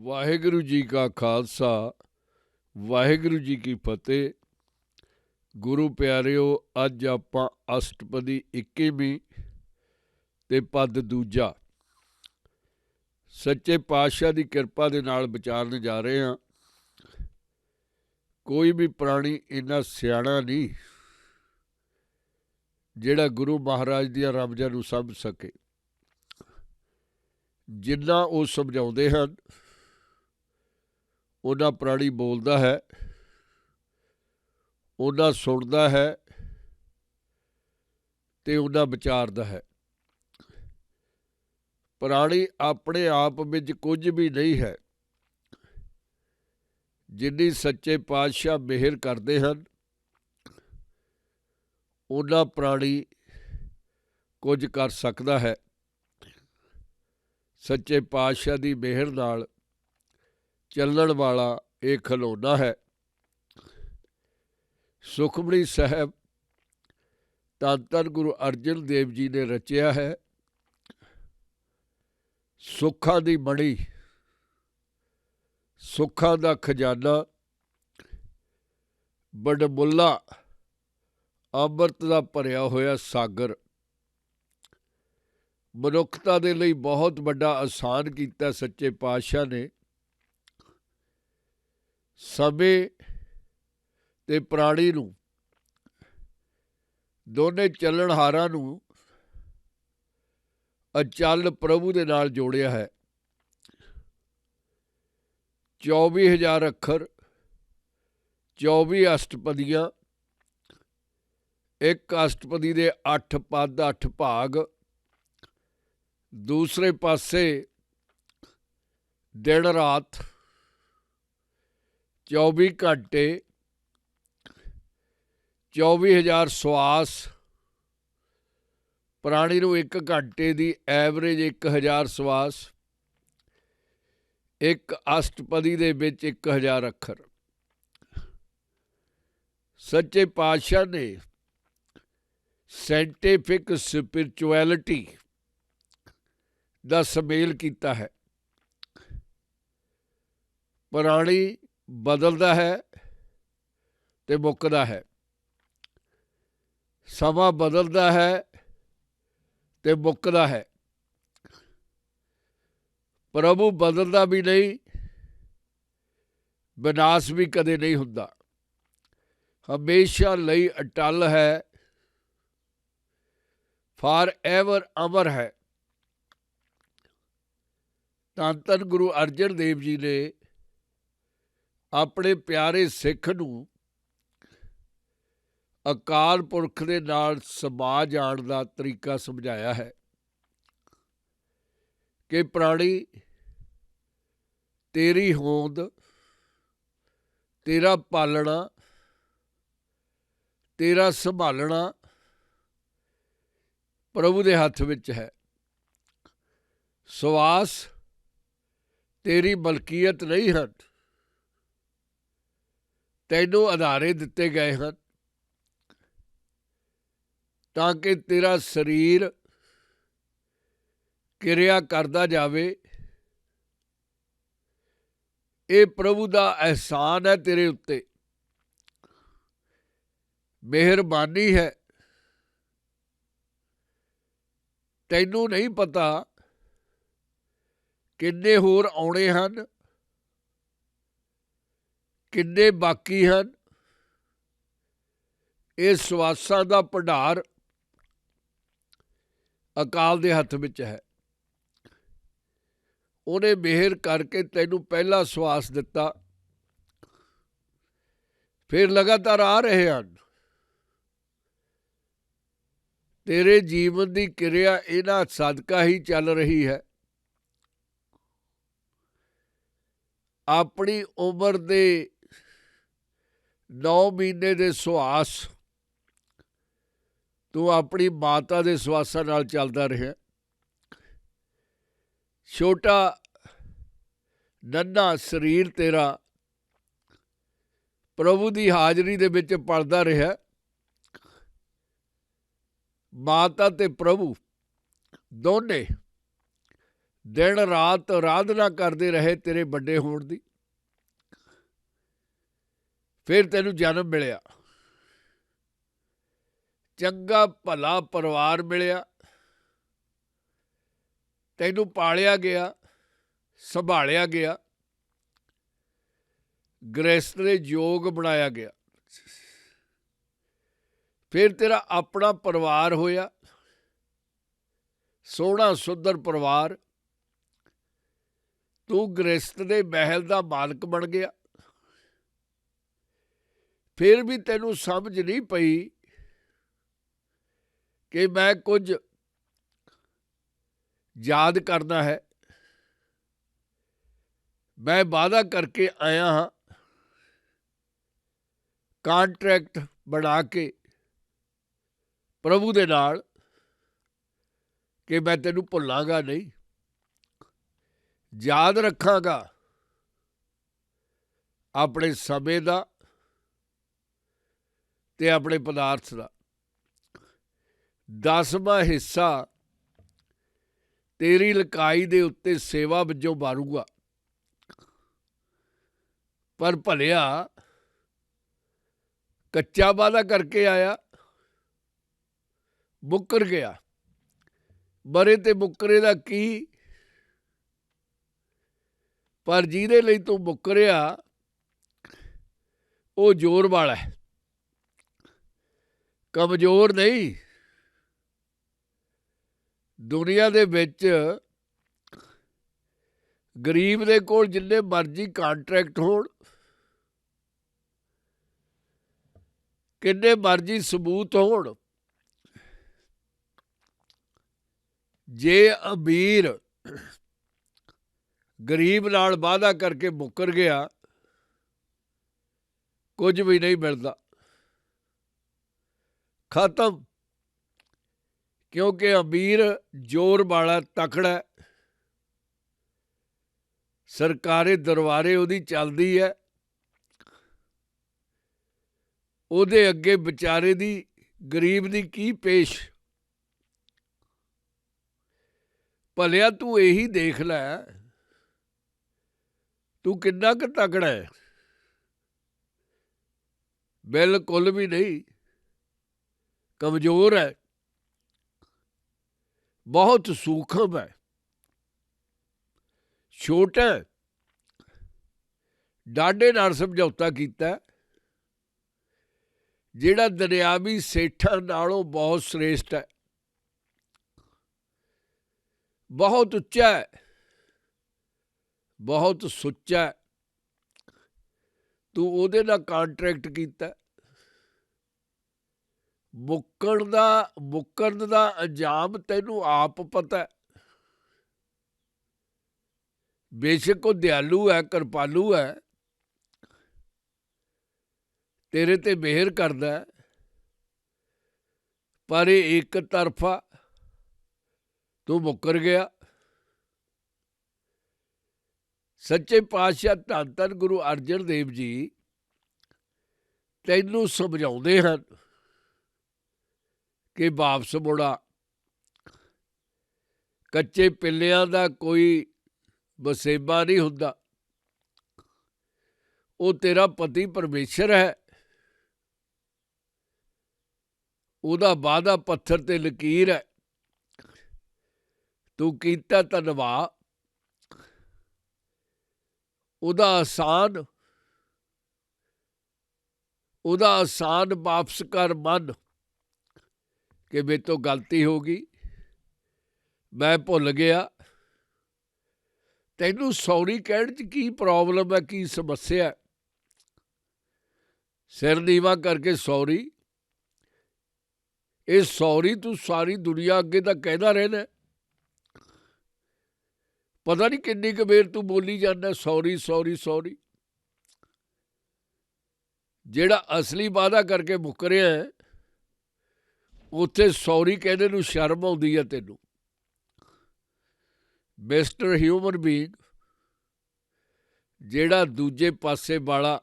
ਵਾਹਿਗੁਰੂ ਜੀ ਕਾ ਖਾਲਸਾ ਵਾਹਿਗੁਰੂ ਜੀ ਕੀ ਫਤਿਹ। ਗੁਰੂ ਪਿਆਰਿਓ, ਅੱਜ ਆਪਾਂ ਅਸ਼ਟਪਦੀ 21ਵੀਂ ਤੇ ਪਦ ਦੂਜਾ ਸੱਚੇ ਪਾਤਸ਼ਾਹ ਦੀ ਕਿਰਪਾ ਦੇ ਨਾਲ ਵਿਚਾਰਨ ਜਾ ਰਹੇ ਹਾਂ। ਕੋਈ ਵੀ ਪ੍ਰਾਣੀ ਇੰਨਾ ਸਿਆਣਾ ਨਹੀਂ ਜਿਹੜਾ ਗੁਰੂ ਮਹਾਰਾਜ ਦੀਆਂ ਰਮਜ਼ਾਂ ਨੂੰ ਸਮਝ ਸਕੇ। ਜਿੰਨਾ ਉਹ ਸਮਝਾਉਂਦੇ ਹਨ ਉਹਨਾਂ ਪ੍ਰਾਣੀ ਬੋਲਦਾ ਹੈ, ਉਹਨਾਂ ਸੁਣਦਾ ਹੈ ਤੇ ਉਹਨਾਂ ਵਿਚਾਰਦਾ ਹੈ। ਪ੍ਰਾਣੀ ਆਪਣੇ ਆਪ ਵਿੱਚ ਕੁਝ ਵੀ ਨਹੀਂ ਹੈ। ਜਿੰਨੀ ਸੱਚੇ ਪਾਤਸ਼ਾਹ ਮਿਹਰ ਕਰਦੇ ਹਨ ਉਹਨਾਂ ਪ੍ਰਾਣੀ ਕੁਝ ਕਰ ਸਕਦਾ ਹੈ। ਸੱਚੇ ਪਾਤਸ਼ਾਹ ਦੀ ਮਿਹਰ ਨਾਲ ਚੱਲਣ ਵਾਲਾ ਇਹ ਖਿਡੌਣਾ ਹੈ। ਸੁਖਮਨੀ ਸਾਹਿਬ ਧੰਨ ਧੰਨ ਗੁਰੂ ਅਰਜਨ ਦੇਵ ਜੀ ਨੇ ਰਚਿਆ ਹੈ। ਸੁੱਖਾਂ ਦੀ ਮਣੀ, ਸੁੱਖਾਂ ਦਾ ਖਜ਼ਾਨਾ, ਵਡਮੁੱਲਾ ਅੰਮ੍ਰਿਤ ਦਾ ਭਰਿਆ ਹੋਇਆ ਸਾਗਰ। ਮਨੁੱਖਤਾ ਦੇ ਲਈ ਬਹੁਤ ਵੱਡਾ ਆਸਾਨ ਕੀਤਾ ਸੱਚੇ ਪਾਤਸ਼ਾਹ ਨੇ। ਸਮੇਂ ਤੇ ਪ੍ਰਾਣੀ ਨੂੰ, ਦੋਨੇ ਚੱਲਣਹਾਰਾਂ ਨੂੰ ਅਚਲ ਪ੍ਰਭੂ ਦੇ ਨਾਲ ਜੋੜਿਆ ਹੈ। 24,000 ਅੱਖਰ, 24 ਅਸ਼ਟਪਦੀਆਂ, ਇੱਕ ਅਸ਼ਟਪਦੀ ਦੇ 8 ਪਦ 8 ਭਾਗ। ਦੂਸਰੇ ਪਾਸੇ ਦਿਨ ਰਾਤ 24 ਘੰਟੇ, 24,000 ਸਵਾਸ। ਪ੍ਰਾਣੀ ਨੂੰ 1 ਘੰਟੇ ਦੀ ਐਵਰੇਜ 1,000 ਸਵਾਸ। ਇੱਕ ਅਸ਼ਟਪਦੀ ਦੇ ਵਿੱਚ 1,000 ਅੱਖਰ। ਸੱਚੇ ਪਾਤਸ਼ਾਹ ਨੇ ਸਾਇੰਟੀਫਿਕ ਸਪਿਰਚੁਅਲਿਟੀ ਦਾ ਸੁਮੇਲ ਕੀਤਾ ਹੈ। ਪ੍ਰਾਣੀ ਬਦਲਦਾ ਹੈ ਤੇ ਮੁੱਕਦਾ ਹੈ, ਸਮਾਂ ਬਦਲਦਾ ਹੈ ਤੇ ਮੁੱਕਦਾ ਹੈ। ਪ੍ਰਭੂ ਬਦਲਦਾ ਵੀ ਨਹੀਂ, ਵਿਨਾਸ਼ ਵੀ ਕਦੇ ਨਹੀਂ ਹੁੰਦਾ, ਹਮੇਸ਼ਾ ਲਈ ਅਟਲ ਹੈ, ਫਾਰ ਐਵਰ ਅਮਰ ਹੈ। ਧੰਨ ਧੰਨ ਗੁਰੂ ਅਰਜਨ ਦੇਵ ਜੀ ਨੇ ਆਪਣੇ ਪਿਆਰੇ ਸਿੱਖ ਨੂੰ ਅਕਾਲ ਪੁਰਖ ਦੇ ਨਾਲ ਸਮਾ ਜਾਣ ਦਾ ਤਰੀਕਾ ਸਮਝਾਇਆ ਹੈ ਕਿ ਪ੍ਰਾਣੀ, ਤੇਰੀ ਹੋਂਦ, ਤੇਰਾ ਪਾਲਣਾ, ਤੇਰਾ ਸੰਭਾਲਣਾ ਪ੍ਰਭੂ ਦੇ ਹੱਥ ਵਿੱਚ ਹੈ। ਸਵਾਸ ਤੇਰੀ ਮਲਕੀਅਤ ਨਹੀਂ ਹਨ, ਤੈਨੂੰ ਅਧਾਰੇ ਦਿੱਤੇ ਗਏ ਹਨ ਤਾਂ ਕਿ ਤੇਰਾ ਸਰੀਰ ਕਿਰਿਆ ਕਰਦਾ ਜਾਵੇ। ਇਹ ਪ੍ਰਭੂ ਦਾ ਅਹਿਸਾਨ ਹੈ ਤੇਰੇ ਉੱਤੇ, ਮਿਹਰਬਾਨੀ ਹੈ। ਤੈਨੂੰ ਨਹੀਂ ਪਤਾ ਕਿੰਨੇ ਹੋਰ ਆਉਣੇ ਹਨ, ਕਿੰਨੇ ਬਾਕੀ ਹਨ। ਇਹ ਸਵਾਸਾਂ ਦਾ ਭੰਡਾਰ ਅਕਾਲ ਦੇ ਹੱਥ ਵਿੱਚ ਹੈ। ਉਹਨੇ ਮਿਹਰ ਕਰਕੇ ਤੈਨੂੰ ਪਹਿਲਾ ਸਵਾਸ ਦਿੱਤਾ, ਫਿਰ ਲਗਾਤਾਰ ਆ ਰਹੇ ਹਨ। ਤੇਰੇ ਜੀਵਨ ਦੀ ਕਿਰਿਆ ਇਹਨਾਂ ਸਦਕਾ ਹੀ ਚੱਲ ਰਹੀ ਹੈ। ਆਪਣੀ ਉਮਰ ਦੇ 9 ਮਹੀਨੇ ਦੇ ਸਵਾਸ ਤੂੰ ਆਪਣੀ ਮਾਤਾ ਦੇ ਸਵਾਸਾਂ ਨਾਲ ਚੱਲਦਾ ਰਿਹਾ। ਛੋਟਾ ਨੰਨਾ ਸਰੀਰ ਤੇਰਾ ਪ੍ਰਭੂ ਦੀ ਹਾਜ਼ਰੀ ਦੇ ਵਿੱਚ ਪਲਦਾ ਰਿਹਾ। ਮਾਤਾ ਤੇ ਪ੍ਰਭੂ ਦੋਨੇ ਦਿਨ ਰਾਤ ਆਰਾਧਨਾ ਕਰਦੇ ਰਹੇ ਤੇਰੇ ਵੱਡੇ ਹੋਣ ਦੀ। ਫਿਰ ਤੈਨੂੰ ਜਨਮ ਮਿਲਿਆ, ਚੰਗਾ ਭਲਾ ਪਰਿਵਾਰ ਮਿਲਿਆ, ਤੈਨੂੰ ਪਾਲਿਆ ਗਿਆ, ਸੰਭਾਲਿਆ ਗਿਆ, ਗ੍ਰਹਿਸਥ ਦੇ ਯੋਗ ਬਣਾਇਆ ਗਿਆ। ਫਿਰ ਤੇਰਾ ਆਪਣਾ ਪਰਿਵਾਰ ਹੋਇਆ, ਸੋਹਣਾ ਸੁੰਦਰ ਪਰਿਵਾਰ। ਤੂੰ ਗ੍ਰਹਿਸਥ ਦੇ ਮਹਿਲ ਦਾ ਮਾਲਕ ਬਣ ਗਿਆ। ਫਿਰ ਵੀ ਤੈਨੂੰ ਸਮਝ ਨਹੀਂ ਪਈ ਕਿ ਮੈਂ ਕੁਝ ਯਾਦ ਕਰਨਾ ਹੈ। ਮੈਂ ਵਾਅਦਾ ਕਰਕੇ ਆਇਆ ਹਾਂ, ਕਾਂਟਰੈਕਟ ਬਣਾ ਕੇ ਪ੍ਰਭੂ ਦੇ ਨਾਲ, ਕਿ ਮੈਂ ਤੈਨੂੰ ਭੁੱਲਾਂਗਾ ਨਹੀਂ, ਯਾਦ ਰੱਖਾਂਗਾ ਆਪਣੇ ਸਮੇਂ ਦਾ ਤੇ ਆਪਣੇ ਪਦਾਰਥ ਦਾ। 10ਵਾਂ ਹਿੱਸਾ ਤੇਰੀ ਲਕਾਈ ਦੇ ਉੱਤੇ ਸੇਵਾ ਵਜੋਂ ਮਾਰੂਗਾ। ਪਰ ਭਲਿਆ ਕੱਚਾ ਵਾਅਦਾ ਕਰਕੇ ਆਇਆ, ਮੁੱਕਰ ਗਿਆ। ਮਰੇ ਤੇ ਮੁੱਕਰੇ ਦਾ ਕੀ? ਪਰ ਜਿਹਦੇ ਲਈ ਤੂੰ ਮੁੱਕਰਿਆ ਉਹ ਜ਼ੋਰ ਵਾਲਾ ਹੈ, ਕਮਜ਼ੋਰ ਨਹੀਂ। ਦੁਨੀਆ ਦੇ ਵਿੱਚ ਗਰੀਬ ਦੇ ਕੋਲ ਜਿੰਨੇ ਮਰਜ਼ੀ ਕਾਂਟਰੈਕਟ ਹੋਣ, ਕਿੰਨੇ ਮਰਜ਼ੀ ਸਬੂਤ ਹੋਣ, ਜੇ ਅਮੀਰ ਗਰੀਬ ਨਾਲ ਵਾਅਦਾ ਕਰਕੇ ਮੁੱਕਰ ਗਿਆ, ਕੁਝ ਵੀ ਨਹੀਂ ਮਿਲਦਾ, ਖਤਮ। ਕਿਉਂਕਿ ਅਮੀਰ ਜ਼ੋਰ ਵਾਲਾ ਤਕੜਾ, ਸਰਕਾਰੀ ਦਰਬਾਰੇ ਉਹਦੀ ਚੱਲਦੀ ਹੈ, ਉਹਦੇ ਅੱਗੇ ਵਿਚਾਰੇ ਦੀ, ਗਰੀਬ ਦੀ ਕੀ ਪੇਸ਼। ਭਲਿਆ ਤੂੰ ਇਹੀ ਦੇਖ ਲੈ, ਤੂੰ ਕਿੰਨਾ ਕੁ ਤਕੜਾ ਹੈ। ਬਿਲਕੁਲ ਵੀ ਨਹੀਂ, ਕਮਜ਼ੋਰ ਹੈ, ਬਹੁਤ ਸੂਖਮ ਹੈ, ਛੋਟਾ। ਡਾਢੇ ਨਾਲ ਸਮਝੌਤਾ ਕੀਤਾ, ਜਿਹੜਾ ਦੁਨਿਆਵੀ ਸੇਠਾਂ ਨਾਲੋਂ ਬਹੁਤ ਸ੍ਰੇਸ਼ਟ ਹੈ, ਬਹੁਤ ਉੱਚਾ ਹੈ, ਬਹੁਤ ਸੁੱਚਾ ਹੈ। ਤੂੰ ਉਹਦੇ ਨਾਲ ਕਾਂਟਰੈਕਟ ਕੀਤਾ। ਮੁੱਕਰਨ ਦਾ ਅੰਜਾਮ ਤੈਨੂੰ ਆਪ ਪਤਾ। ਬੇਸ਼ੱਕ ਉਹ ਦਿਆਲੂ ਹੈ, ਕਿਰਪਾਲੂ ਹੈ, ਤੇਰੇ ਤੇ ਮਿਹਰ ਕਰਦਾ, ਪਰ ਇਹ ਇੱਕ ਤਰਫਾ ਤੂੰ ਮੁੱਕਰ ਗਿਆ। ਸੱਚੇ ਪਾਤਸ਼ਾਹ ਧੰਨ ਧੰਨ ਗੁਰੂ ਅਰਜਨ ਦੇਵ ਜੀ ਤੈਨੂੰ ਸਮਝਾਉਂਦੇ ਹਨ ਕਿ ਵਾਪਸ ਮੁੜਾ। ਕੱਚੇ ਪਿੱਲਿਆਂ ਦਾ ਕੋਈ ਵਸੇਬਾ ਨਹੀਂ ਹੁੰਦਾ। ਉਹ ਤੇਰਾ ਪਤੀ ਪਰਮੇਸ਼ਰ ਹੈ, ਉਹਦਾ ਵਾਅਦਾ ਪੱਥਰ ਤੇ ਲਕੀਰ ਹੈ। ਤੂੰ ਕੀਤਾ ਤਾਂ ਨਿਭਾ, ਉਹਦਾ ਆਸਾਨ ਵਾਪਸ ਕਰ ਮਨ, ਕਿ ਮੇਰੇ ਤੋਂ ਗਲਤੀ ਹੋ ਗਈ, ਮੈਂ ਭੁੱਲ ਗਿਆ। ਤੈਨੂੰ ਸੌਰੀ ਕਹਿਣ 'ਚ ਕੀ ਪ੍ਰੋਬਲਮ ਹੈ, ਕੀ ਸਮੱਸਿਆ ਹੈ? ਸਿਰ ਨੀਵਾਂ ਕਰਕੇ ਸੌਰੀ, ਇਹ ਸੌਰੀ ਤੂੰ ਸਾਰੀ ਦੁਨੀਆ ਅੱਗੇ ਤਾਂ ਕਹਿੰਦਾ ਰਹਿਣਾ। ਪਤਾ ਨਹੀਂ ਕਿੰਨੀ ਕੁ ਵੇਰ ਤੂੰ ਬੋਲੀ ਜਾਂਦਾ ਸੌਰੀ ਸੌਰੀ ਸੌਰੀ। ਜਿਹੜਾ ਅਸਲੀ ਵਾਅਦਾ ਕਰਕੇ ਮੁੱਕਰਿਆ ਹੈ, ਉੱਥੇ ਸੌਰੀ ਕਹਿੰਦੇ ਨੂੰ ਸ਼ਰਮ ਆਉਂਦੀ ਹੈ ਤੈਨੂੰ। ਮਿਸਟਰ ਹਿਊਮਨ ਬੀਇੰਗ, ਜਿਹੜਾ ਦੂਜੇ ਪਾਸੇ ਵਾਲਾ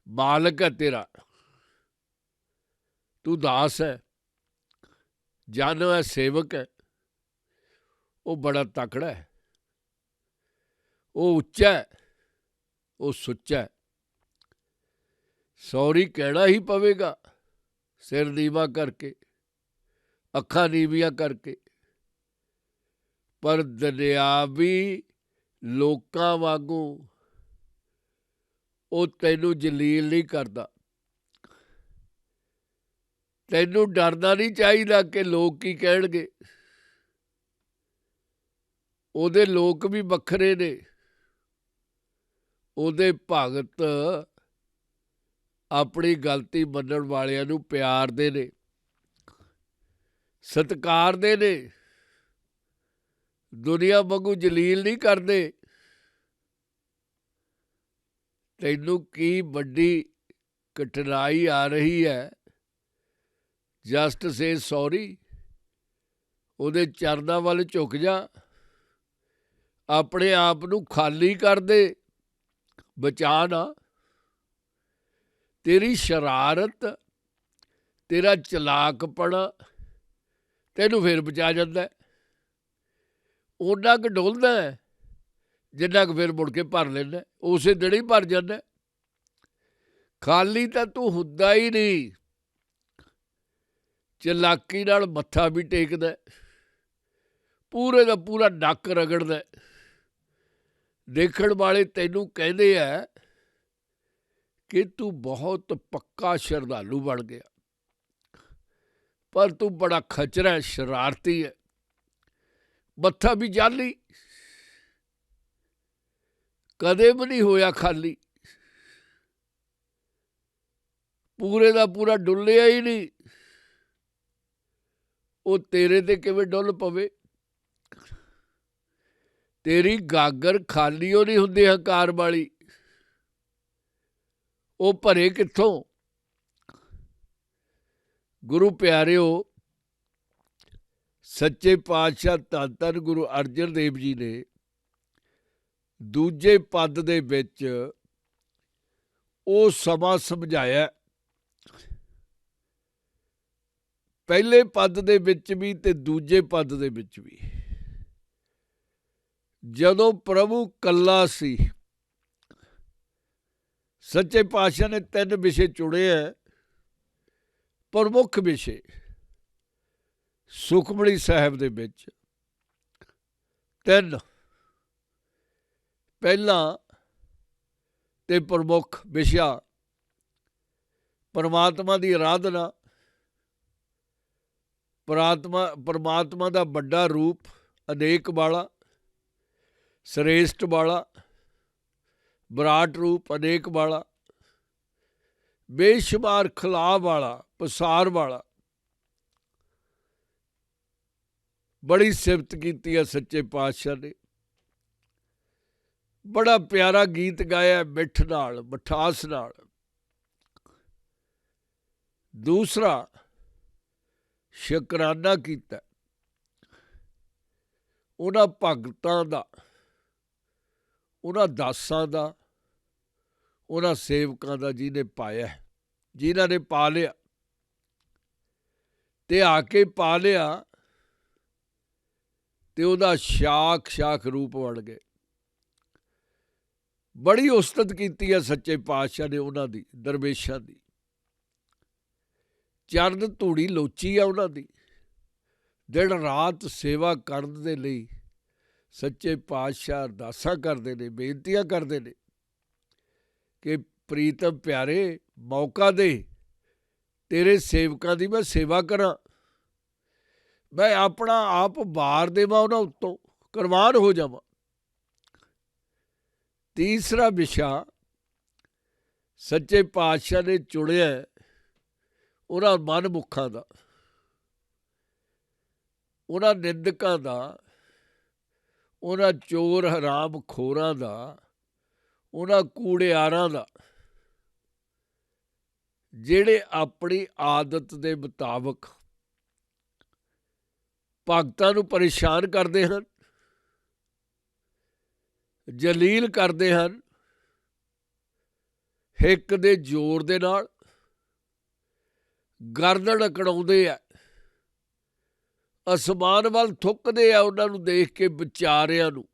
ਮਾਲਕ ਹੈ ਤੇਰਾ, ਤੂੰ ਦਾਸ ਹੈ, ਜਨ ਹੈ, ਸੇਵਕ ਹੈ। ਉਹ ਬੜਾ ਤਕੜਾ ਹੈ, ਉਹ ਉੱਚਾ ਹੈ, ਉਹ ਸੁੱਚਾ ਹੈ। ਸੌਰੀ ਕਹਿਣਾ ਹੀ ਪਵੇਗਾ, ਸਿਰ ਨੀਵਾਂ ਕਰਕੇ, ਅੱਖਾਂ ਨੀਵੀਆਂ ਕਰਕੇ। ਪਰ ਦੁਨਿਆਵੀ ਲੋਕਾਂ ਵਾਂਗੂ ਉਹ ਤੈਨੂੰ ਜਲੀਲ ਨਹੀਂ ਕਰਦਾ। ਤੈਨੂੰ ਡਰਨਾ ਨਹੀਂ ਚਾਹੀਦਾ ਕਿ ਲੋਕ ਕੀ ਕਹਿਣਗੇ। ਉਹਦੇ ਲੋਕ ਵੀ ਵੱਖਰੇ ਨੇ। ਉਹਦੇ ਭਗਤ ਆਪਣੀ ਗਲਤੀ ਮੰਨਣ ਵਾਲਿਆਂ ਨੂੰ ਪਿਆਰਦੇ ਨੇ, ਸਤਿਕਾਰਦੇ ਨੇ, ਦੁਨੀਆ ਵਾਂਗੂ ਜਲੀਲ ਨਹੀਂ ਕਰਦੇ। ਤੈਨੂੰ ਕੀ ਵੱਡੀ ਕਠਿਨਾਈ ਆ ਰਹੀ ਹੈ, ਜਸਟ ਸੇ ਸੌਰੀ। ਉਹਦੇ ਚਰਨਾਂ ਵੱਲ ਝੁਕ ਜਾ, ਆਪਣੇ ਆਪ ਨੂੰ ਖਾਲੀ ਕਰ ਦੇ, ਬਚਾ ਨਾ। ਤੇਰੀ ਸ਼ਰਾਰਤ, ਤੇਰਾ ਚਲਾਕਪਣਾ ਤੈਨੂੰ ਫਿਰ ਬਚਾ ਜਾਂਦਾ। ਓਨਾ ਕੁ ਡੁੱਲਦਾ ਜਿੰਨਾ ਕੁ ਫਿਰ ਮੁੜ ਕੇ ਭਰ ਲੈਂਦਾ, ਉਸੇ ਦਿਨ ਹੀ ਭਰ ਜਾਂਦਾ। ਖਾਲੀ ਤਾਂ ਤੂੰ ਹੁੰਦਾ ਹੀ ਨਹੀਂ। ਚਲਾਕੀ ਨਾਲ ਮੱਥਾ ਵੀ ਟੇਕਦਾ, ਪੂਰੇ ਦਾ ਪੂਰਾ ਨੱਕ ਰਗੜਦਾ। ਦੇਖਣ ਵਾਲੇ ਤੈਨੂੰ ਕਹਿੰਦੇ ਆ ਕਿ ਤੂੰ ਬਹੁਤ ਪੱਕਾ ਸ਼ਰਧਾਲੂ ਬਣ ਗਿਆ, ਪਰ ਤੂੰ ਬੜਾ ਖਚਰਾ, ਸ਼ਰਾਰਤੀ ਹੈ। ਮੱਥਾ ਵੀ ਜਾਲੀ, ਕਦੇ ਵੀ ਨਹੀਂ ਹੋਇਆ ਖਾਲੀ। ਪੂਰੇ ਦਾ ਪੂਰਾ ਡੁੱਲਿਆ ਹੀ ਨਹੀਂ। ਉਹ ਤੇਰੇ ਤੇ ਕਿਵੇਂ ਡੁੱਲ ਪਵੇ? ਤੇਰੀ ਗਾਗਰ ਖਾਲੀ ਉਹ ਨਹੀਂ ਹੁੰਦੀ ਹੰਕਾਰ ਵਾਲੀ। ਉਹ ਭਰੇ ਕਿੱਥੋਂ? ਗੁਰੂ ਪਿਆਰਿਓ, ਸੱਚੇ ਪਾਤਸ਼ਾਹ ਧੰਨ ਧੰਨ ਗੁਰੂ ਅਰਜਨ ਦੇਵ ਜੀ ਨੇ ਦੂਜੇ ਪਦ ਦੇ ਵਿੱਚ ਉਹ ਸਮਾਂ ਸਮਝਾਇਆ। ਪਹਿਲੇ ਪਦ ਦੇ ਵਿੱਚ ਵੀ ਤੇ ਦੂਜੇ ਪਦ ਦੇ ਵਿੱਚ ਵੀ। ਜਦੋਂ ਪ੍ਰਭੂ ਕੱਲਾ ਸੀ, ਸੱਚੇ ਪਾਤਸ਼ਾਹ ਨੇ 3 ਵਿਸ਼ੇ ਚੁਣੇ ਹੈ, ਪ੍ਰਮੁੱਖ ਵਿਸ਼ੇ ਸੁਖਮਣੀ ਸਾਹਿਬ ਦੇ ਵਿੱਚ 3। ਪਹਿਲਾ ਤੇ ਪ੍ਰਮੁੱਖ ਵਿਸ਼ਾ ਪਰਮਾਤਮਾ ਦੀ ਆਰਾਧਨਾ, ਪਰਮਾਤਮਾ ਦਾ ਵੱਡਾ ਰੂਪ, ਅਨੇਕ ਵਾਲਾ, ਸ੍ਰੇਸ਼ਟ ਵਾਲਾ, ਵਿਰਾਟ ਰੂਪ, ਅਨੇਕ ਵਾਲਾ, ਬੇਸ਼ੁਮਾਰ ਖਿਲਾਅ ਵਾਲਾ, ਪਸਾਰ ਵਾਲਾ। ਬੜੀ ਸਿਫਤ ਕੀਤੀ ਹੈ ਸੱਚੇ ਪਾਤਸ਼ਾਹ ਨੇ। ਬੜਾ ਪਿਆਰਾ ਗੀਤ ਗਾਇਆ, ਮਿੱਠ ਨਾਲ, ਮਿਠਾਸ ਨਾਲ। ਦੂਸਰਾ, ਸ਼ੁਕਰਾਨਾ ਕੀਤਾ ਉਹਨਾਂ ਭਗਤਾਂ ਦਾ, ਉਹਨਾਂ ਦਾਸਾਂ ਦਾ, ਉਹਨਾਂ ਸੇਵਕਾਂ ਦਾ ਜਿਹਨੇ ਪਾਇਆ, ਜਿਨ੍ਹਾਂ ਨੇ ਪਾ ਲਿਆ ਤੇ ਆ ਕੇ ਪਾ ਲਿਆ ਤੇ ਉਹਦਾ ਸ਼ਾਖ ਰੂਪ ਬਣ ਗਏ। ਬੜੀ ਉਸਤਤ ਕੀਤੀ ਹੈ ਸੱਚੇ ਪਾਤਸ਼ਾਹ ਨੇ ਉਹਨਾਂ ਦੀ, ਦਰਵੇਸ਼ਾਂ ਦੀ। ਚਰਨ ਧੂੜੀ ਲੋਚੀ ਆ ਉਹਨਾਂ ਦੀ। ਦਿਨ ਰਾਤ ਸੇਵਾ ਕਰਨ ਦੇ ਲਈ ਸੱਚੇ ਪਾਤਸ਼ਾਹ ਅਰਦਾਸਾਂ ਕਰਦੇ ਨੇ, ਬੇਨਤੀਆਂ ਕਰਦੇ ਨੇ ਕਿ ਪ੍ਰੀਤਮ ਪਿਆਰੇ, ਮੌਕਾ ਦੇ, ਤੇਰੇ ਸੇਵਕਾਂ ਦੀ ਮੈਂ ਸੇਵਾ ਕਰਾਂ, ਮੈਂ ਆਪਣਾ ਆਪ ਵਾਰ ਦੇਵਾਂ ਉਹਨਾਂ ਉੱਤੋਂ, ਕੁਰਬਾਨ ਹੋ ਜਾਵਾਂ। ਤੀਸਰਾ ਵਿਸ਼ਾ ਸੱਚੇ ਪਾਤਸ਼ਾਹ ਨੇ ਚੁਣਿਆ ਉਹਨਾਂ ਮਨਮੁੱਖਾਂ ਦਾ, ਉਹਨਾਂ ਨਿੰਦਕਾਂ ਦਾ, ਉਹਨਾਂ ਚੋਰ ਹਰਾਮ ਖੋਰਾਂ ਦਾ, ਉਹਨਾਂ ਕੂੜਿਆਰਾਂ ਦਾ, ਜਿਹੜੇ ਆਪਣੀ ਆਦਤ ਦੇ ਮੁਤਾਬਕ ਭਗਤਾਂ ਨੂੰ ਪਰੇਸ਼ਾਨ ਕਰਦੇ ਹਨ, ਜਲੀਲ ਕਰਦੇ ਹਨ, ਹਿੱਕ ਦੇ ਜ਼ੋਰ ਦੇ ਨਾਲ ਗਰਦਨ ਅਕੜਾਉਂਦੇ ਆ, ਅਸਮਾਨ ਵੱਲ ਥੁੱਕਦੇ ਆ ਉਹਨਾਂ ਨੂੰ ਦੇਖ ਕੇ ਵਿਚਾਰਿਆਂ ਨੂੰ।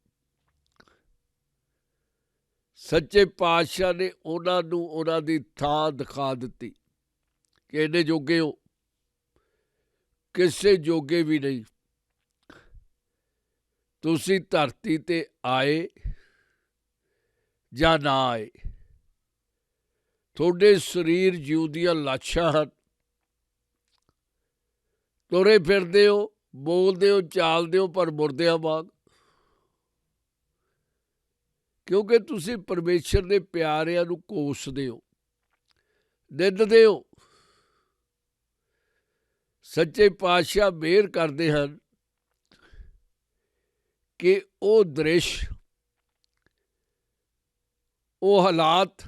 ਸੱਚੇ ਪਾਤਸ਼ਾਹ ਨੇ ਉਹਨਾਂ ਨੂੰ ਉਹਨਾਂ ਦੀ ਥਾਂ ਦਿਖਾ ਦਿੱਤੀ ਕਿ ਇੰਨੇ ਜੋਗੇ ਹੋ, ਕਿਸੇ ਜੋਗੇ ਵੀ ਨਹੀਂ। ਤੁਸੀਂ ਧਰਤੀ ਤੇ ਆਏ ਜਾਂ ਨਾ ਆਏ, ਤੁਹਾਡੇ ਸਰੀਰ ਜਿਉਂਦੀਆਂ ਲਾਸ਼ਾਂ ਹਨ। ਤੁਰੇ ਫਿਰਦੇ ਹੋ, ਬੋਲਦੇ ਹੋ, ਚਾਲਦੇ ਹੋ, ਪਰ ਮੁਰਦਿਆਂ ਵਾਂਗ, ਕਿਉਂਕਿ ਤੁਸੀਂ ਪਰਮੇਸ਼ਰ ਦੇ ਪਿਆਰਿਆਂ ਨੂੰ ਕੋਸਦੇ ਹੋ, ਨਿੰਦਦੇ ਹੋ। ਸੱਚੇ ਪਾਤਸ਼ਾਹ ਮਿਹਰ ਕਰਦੇ ਹਨ ਕਿ ਉਹ ਦ੍ਰਿਸ਼, ਉਹ ਹਾਲਾਤ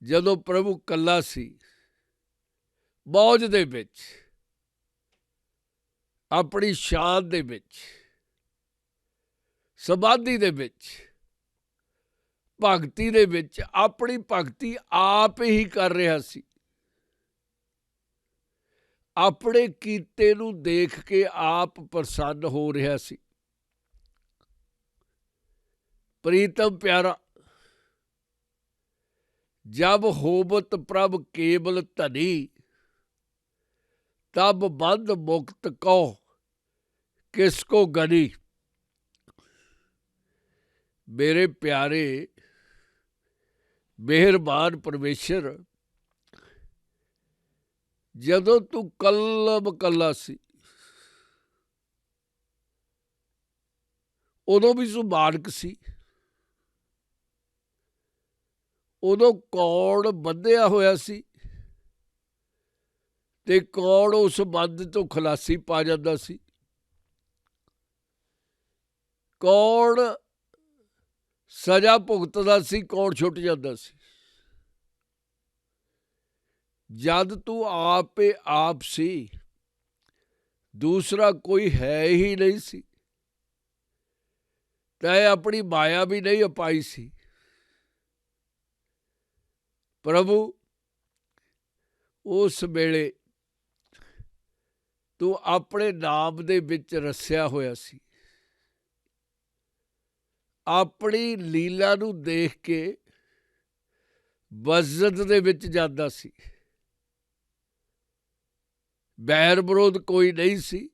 ਜਦੋਂ ਪ੍ਰਭੂ ਇਕੱਲਾ ਸੀ, ਮੌਜ ਦੇ ਵਿੱਚ, ਆਪਣੀ ਸ਼ਾਨ ਦੇ ਵਿੱਚ, ਸਮਾਧੀ ਦੇ ਵਿੱਚ, ਭਗਤੀ ਦੇ ਵਿੱਚ, ਆਪਣੀ ਭਗਤੀ ਆਪ ਹੀ ਕਰ ਰਿਹਾ ਸੀ। ਆਪਣੇ ਕੀਤੇ ਨੂੰ ਦੇਖ ਕੇ ਆਪ ਪ੍ਰਸੰਨ ਹੋ ਰਿਹਾ ਸੀ। ਪ੍ਰੀਤਮ ਪਿਆਰਾ, ਜਬ ਹੋਵਤ ਪ੍ਰਭ ਕੇਵਲ ਧਨੀ, ਤਬ ਬੰਧ ਮੁਕਤ ਕਉ ਕਿਸ ਕੋ ਗਨੀ। ਮੇਰੇ ਪਿਆਰੇ ਮਿਹਰਬਾਨ ਪਰਮੇਸ਼ਰ, ਜਦੋਂ ਤੂੰ ਕੱਲਾ ਸੀ, ਉਦੋਂ ਵੀ ਤੂੰ ਮਾਲਕ ਸੀ। ਉਦੋਂ ਕੌਣ ਬੰਧਿਆ ਹੋਇਆ ਸੀ ਤੇ ਕੌਣ ਉਸ ਬੰਧ ਤੋਂ ਖਲਾਸੀ ਪਾ ਜਾਂਦਾ ਸੀ? ਕੌਣ ਸਜ਼ਾ ਭੁਗਤਦਾ ਸੀ, ਕੌਣ ਛੁੱਟ ਜਾਂਦਾ ਸੀ? ਜਦ ਤੂੰ ਆਪੇ ਆਪ ਸੀ, ਦੂਸਰਾ ਕੋਈ ਹੈ ਹੀ ਨਹੀਂ ਸੀ, ਤੈਂ ਆਪਣੀ ਮਾਇਆ ਵੀ ਨਹੀਂ ਅਪਾਈ ਸੀ। ਪ੍ਰਭੂ, ਉਸ ਵੇਲੇ ਤੂੰ ਆਪਣੇ ਨਾਮ ਦੇ ਵਿੱਚ ਰਸਿਆ ਹੋਇਆ ਸੀ। ਆਪਣੀ ਲੀਲਾ ਨੂੰ ਦੇਖ ਕੇ ਵਜ਼ਦ ਦੇ ਵਿੱਚ ਜਾਂਦਾ ਸੀ। ਬੈਰ ਵਿਰੋਧ ਕੋਈ ਨਹੀਂ ਸੀ,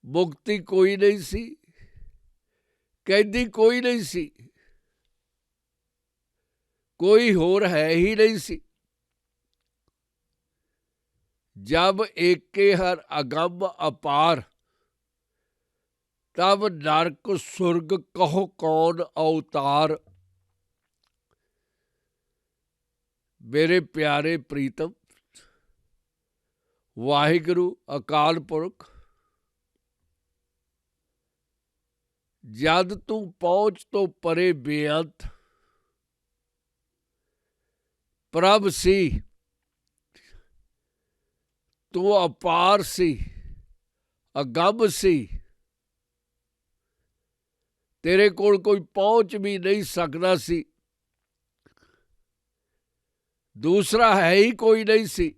ਮੁਕਤੀ ਕੋਈ ਨਹੀਂ ਸੀ, ਕੈਦੀ ਕੋਈ ਨਹੀਂ ਸੀ, ਕੋਈ ਹੋਰ ਹੈ ਹੀ ਨਹੀਂ ਸੀ। ਜਬ ਏਕੇ ਹਰ ਅਗੰਮ ਅਪਾਰ, ਤਬ ਨਰਕ ਸੁਰਗ ਕਹੋ ਕੌਣ ਅਵਤਾਰ। ਮੇਰੇ ਪਿਆਰੇ ਪ੍ਰੀਤਮ, ਵਾਹਿਗੁਰੂ ਅਕਾਲ ਪੁਰਖ, ਜਦ ਤੂੰ ਪਹੁੰਚ ਤੋਂ ਪਰੇ ਬੇਅੰਤ ਪ੍ਰਭ ਸੀ, ਤੂੰ ਅਪਾਰ ਸੀ, ਅਗੰਮ ਸੀ, ਤੇਰੇ ਕੋਲ ਕੋਈ ਪਹੁੰਚ ਵੀ ਨਹੀਂ ਸਕਦਾ ਸੀ, ਦੂਸਰਾ ਹੈ ਹੀ ਕੋਈ ਨਹੀਂ ਸੀ।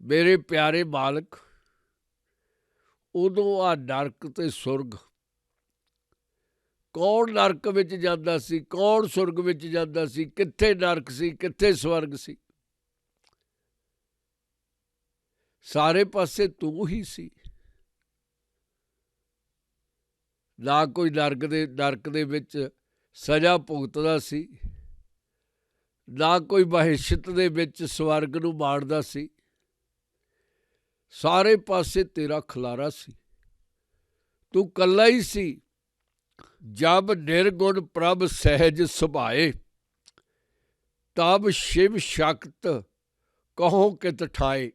ਮੇਰੇ ਪਿਆਰੇ ਮਾਲਕ, ਉਦੋਂ ਆ ਨਰਕ ਤੇ ਸੁਰਗ, ਕੌਣ ਨਰਕ ਵਿੱਚ ਜਾਂਦਾ ਸੀ, ਕੌਣ ਸੁਰਗ ਵਿੱਚ ਜਾਂਦਾ ਸੀ, ਕਿੱਥੇ ਨਰਕ ਸੀ, ਕਿੱਥੇ ਸਵਰਗ ਸੀ? ਸਾਰੇ ਪਾਸੇ ਤੂੰ ਹੀ ਸੀ। ਨਾ ਕੋਈ ਨਰਕ ਦੇ ਵਿੱਚ ਸਜ਼ਾ ਭੁਗਤਦਾ ਸੀ, ਨਾ ਕੋਈ ਬਹਿਸ਼ਤ ਦੇ ਵਿੱਚ ਸਵਰਗ ਨੂੰ ਮਾਣਦਾ ਸੀ। ਸਾਰੇ ਪਾਸੇ ਤੇਰਾ ਖਲਾਰਾ ਸੀ, ਤੂੰ ਕੱਲਾ ਹੀ ਸੀ। ਜਬ ਨਿਰਗੁਣ ਪ੍ਰਭ ਸਹਿਜ ਸੁਭਾਏ, ਤਬ ਸ਼ਿਵ ਸ਼ਕਤ ਕਹੋ ਕਿਤ ਠਾਏ।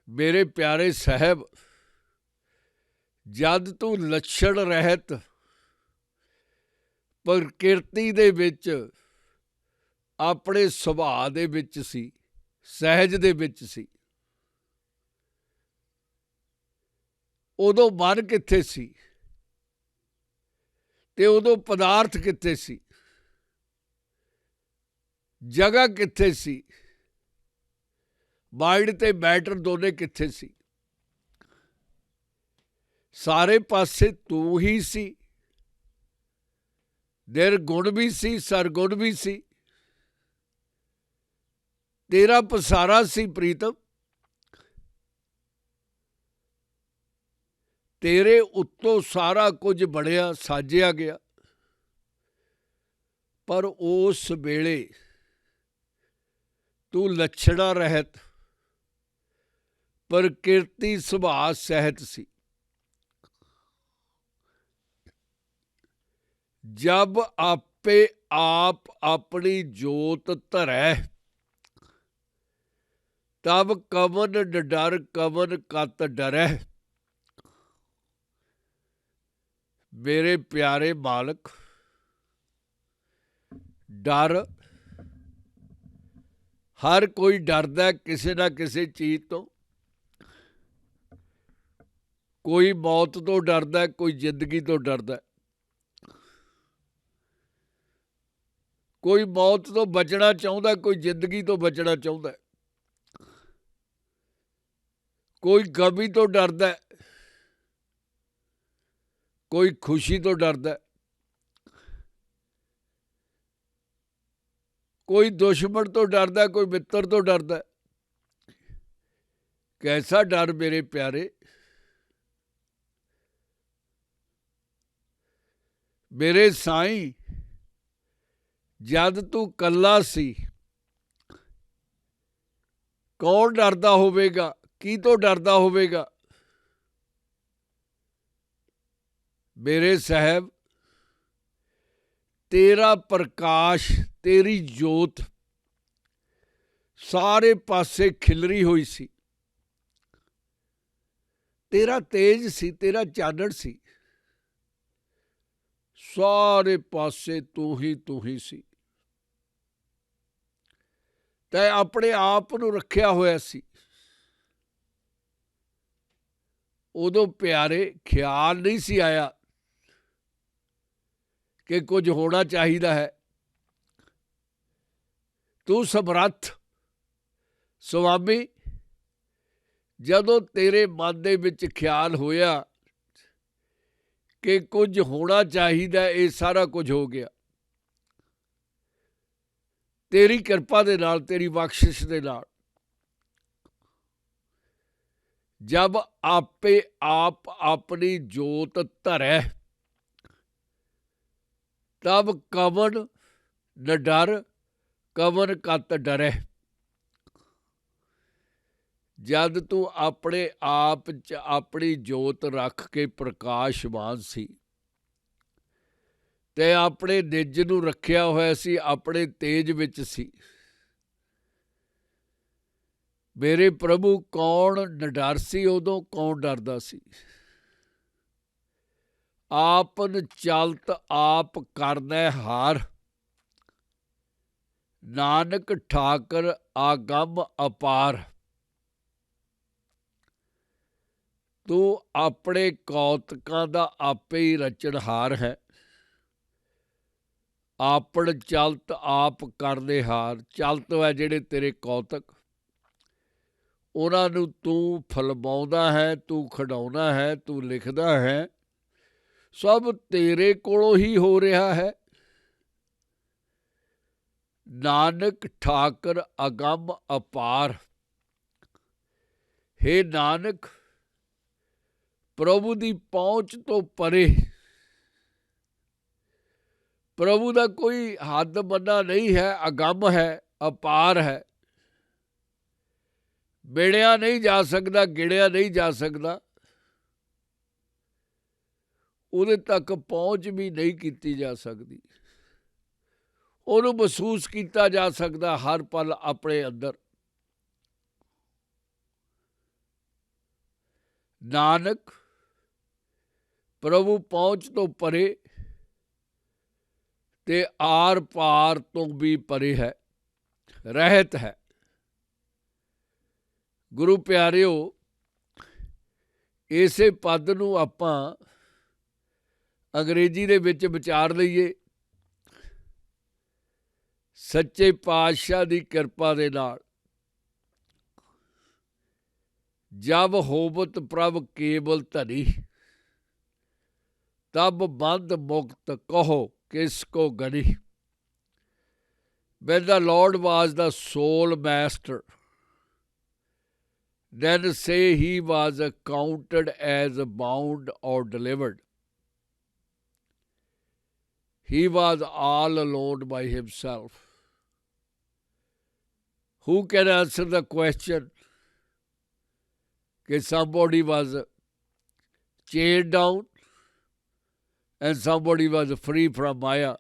ਮੇਰੇ ਪਿਆਰੇ ਸਾਹਿਬ, ਜਦ ਤੂੰ ਲੱਛਣ ਰਹਿਤ ਪ੍ਰਕਿਰਤੀ ਦੇ ਵਿੱਚ, ਆਪਣੇ ਸੁਭਾਅ ਦੇ ਵਿੱਚ ਸੀ, ਸਹਿਜ ਦੇ ਵਿੱਚ ਸੀ, ਉਦੋਂ ਮਨ ਕਿੱਥੇ ਸੀ ਤੇ ਉਦੋਂ ਪਦਾਰਥ ਕਿੱਥੇ ਸੀ? ਜਗ੍ਹਾ ਕਿੱਥੇ ਸੀ? ਮਾਈਂਡ ਤੇ ਮੈਟਰ ਦੋਨੇ ਕਿੱਥੇ ਸੀ? ਸਾਰੇ ਪਾਸੇ ਤੂੰ ਹੀ ਸੀ। ਨਿਰਗੁਣ ਵੀ ਸੀ, ਸਰਗੁਣ ਵੀ ਸੀ। ਤੇਰਾ ਪਸਾਰਾ ਸੀ ਪ੍ਰੀਤਮ। ਤੇਰੇ ਉੱਤੋਂ ਸਾਰਾ ਕੁਝ ਬਣਿਆ, ਸਾਜਿਆ ਗਿਆ। ਪਰ ਉਸ ਵੇਲੇ ਤੂੰ ਲੱਛਣਾਂ ਰਹਿਤ, ਪ੍ਰਕਿਰਤੀ ਸੁਭਾਅ ਸਹਿਤ ਸੀ। जब आपे आप अपनी जोत धरै, तब कवन डर कवन कत डरै। मेरे प्यारे मालक, डर हर कोई डरदा किसी ना किसी चीज़ तो। कोई मौत तो डरदा, कोई जिंदगी तो डरदा। कोई मौत तो बचना चाहुंदा, कोई जिंदगी तो बचना चाहुंदा। कोई गमी तो डरदा, कोई खुशी तो डरदा। कोई दुश्मन तो डरदा, कोई मित्र तो डरदा। कैसा डर मेरे प्यारे। मेरे साईं, जद तू कल्ला सी, कौन डरदा होवेगा, की तो डरदा होवेगा। मेरे साहब, तेरा प्रकाश, तेरी जोत सारे पासे खिलरी हुई सी। तेरा तेज सी, तेरा चानण सी। सारे पासे तू ही सी। तै अपने आप नूं रखिया होया सी। उदों प्यारे ख्याल नहीं सी आया कि कुछ होना चाहिदा है। तू समर्थ स्वामी, जदों तेरे मन दे विच ख्याल होया कि कुछ होना चाहिदा, ये सारा कुछ हो गया। तेरी किरपा दे नाल, तेरी बख्शिश दे नाल। जब आपे आप अपनी जोत धरै, तब कवन न डर कवन कत डरै। जद तू अपने आप च अपनी जोत रख के प्रकाशमान सी, ते अपने निज नूं रखिया होया सी, अपने तेज विच सी। मेरे प्रभु, कौन निडर सी उदों, कौन डरदा सी। आपन चलत आप करनै हार, नानक ठाकर आगम अपार। तू अपने कौतकां दा आपे ही रचनहार है। आपन चलत आप करदे हार। चलत है जिहड़े तेरे कौतक, उन्हां नूं तू फलमाउंदा है, तू खिडाउंदा है, तू लिखदा है। सब तेरे कोलों ही हो रहा है। नानक ठाकर अगम अपार। हे नानक, प्रभु दी पहुंच तो परे, प्रभु का कोई हद बन्ना नहीं है। अगम है, अपार है। बेड़िया नहीं जा सकता, गिणिया नहीं जा सकता। उहदे तक पहुँच भी नहीं की जा सकती। उहनूं महसूस किया जा सकता हर पल अपने अंदर। नानक, प्रभु पहुँच तो परे ते आर पार तो भी परे है, रहत है। गुरु प्यारिओ, इसे पद नूं आपां अंग्रेजी दे विच विचार लईए। सच्चे पातशाह दी किरपा दे नाल जब होवत प्रभ केवल धनी, तब बंद मुक्त कहो किसको Ghani. When the Lord was the sole master, then say he was accounted as bound or delivered. He was all alone by himself. Who can answer the question that somebody was chained down and somebody was free from Maya?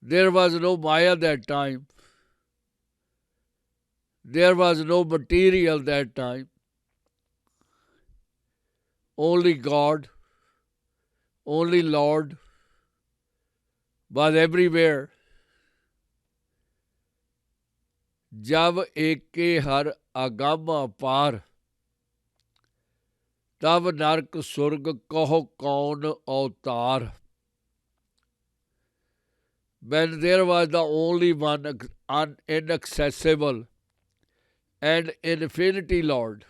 There was no Maya that time. There was no material that time. Only God, only Lord was everywhere. जब एके हर अगम अपार, तब नरक सुर्ग कहो कौन अवतार। When there was the only one inaccessible and infinity Lord,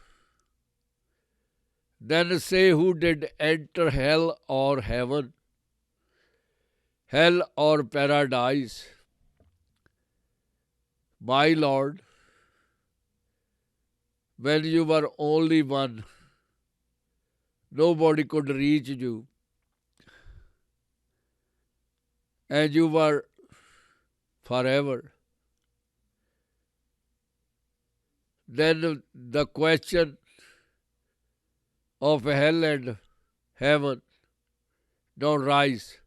then say who did enter hell or heaven, hell or paradise. My Lord, when you were only one, nobody could reach you, and you were forever. Then the question of hell and heaven don't rise.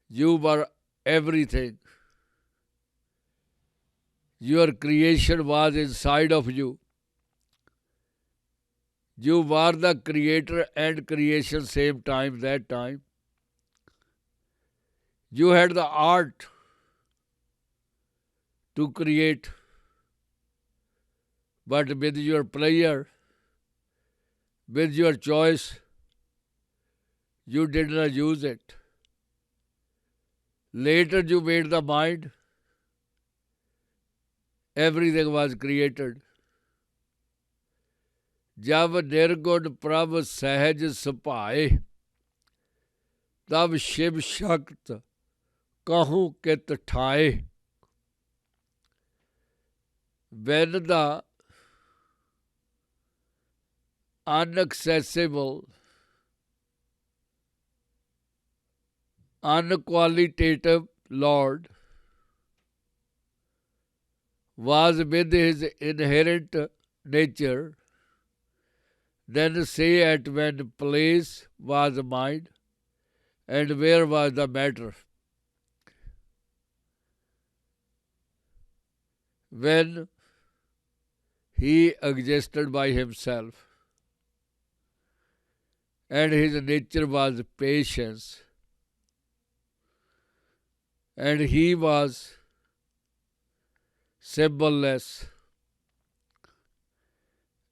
You were everything. Your creation was inside of you. You were the creator and creation same time, that time. You had the art to create, but with your pleasure, with your choice, you did not use it. Later you made the mind. Everything was created. जब निर्गुण प्रभ सहज सभाए, तब शिव शक्त कहूँ कित ठाए। When the unaccessible, unqualitative Lord was with his inherent nature, then say at when place was mind and where was the matter. When he existed by himself and his nature was patience, and he was symbolless,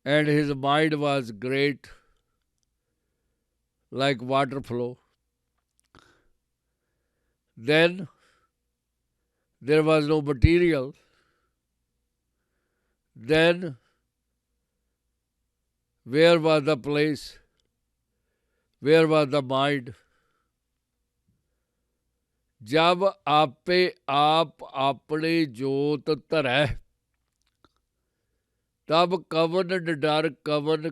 and his mind was great, like water flow. Then there was no material. Then where was the place? Where was the mind? जब आपे आप अपने जोत धरै, तब कवन डर कवन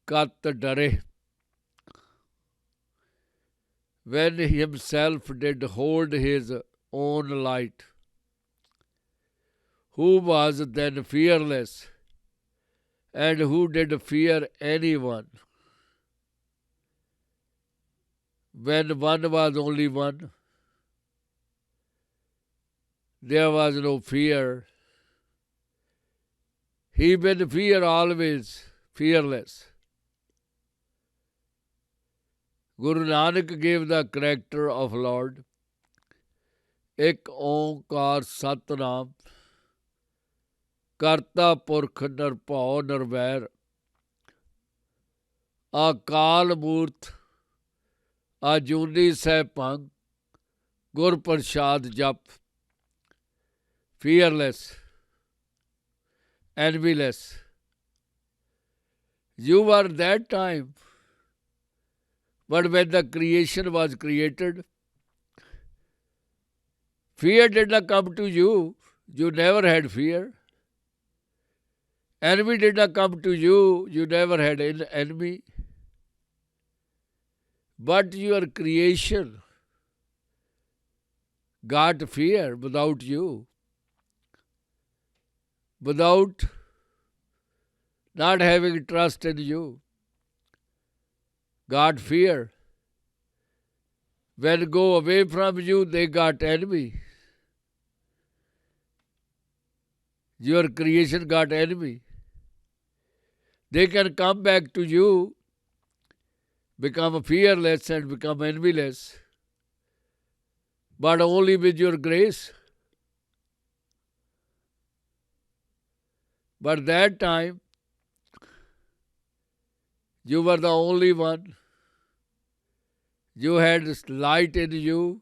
कत डरे. When himself did hold his own light, who was then fearless, and who did fear anyone? When one was only one, there was no fear. He been fear always, fearless. Guru Nanak gave the character of Lord. Ek Onkar Satnam, Karta Purkh Nirbhau Nirvair, Akal Murt, Ajuni Sahibang, Gur Prasad Jap. Fearless. envyless. You were that time. But when the creation was created, fear did not come to you. You never had fear. Envy did not come to you. You never had an enemy. But your creation got fear without you, without not having trust in you. Got fear. When go away from you, they got envy. Your creation got envy. They can come back to you, become fearless and become envyless, but only with your grace. But that time, you were the only one. You had light in you,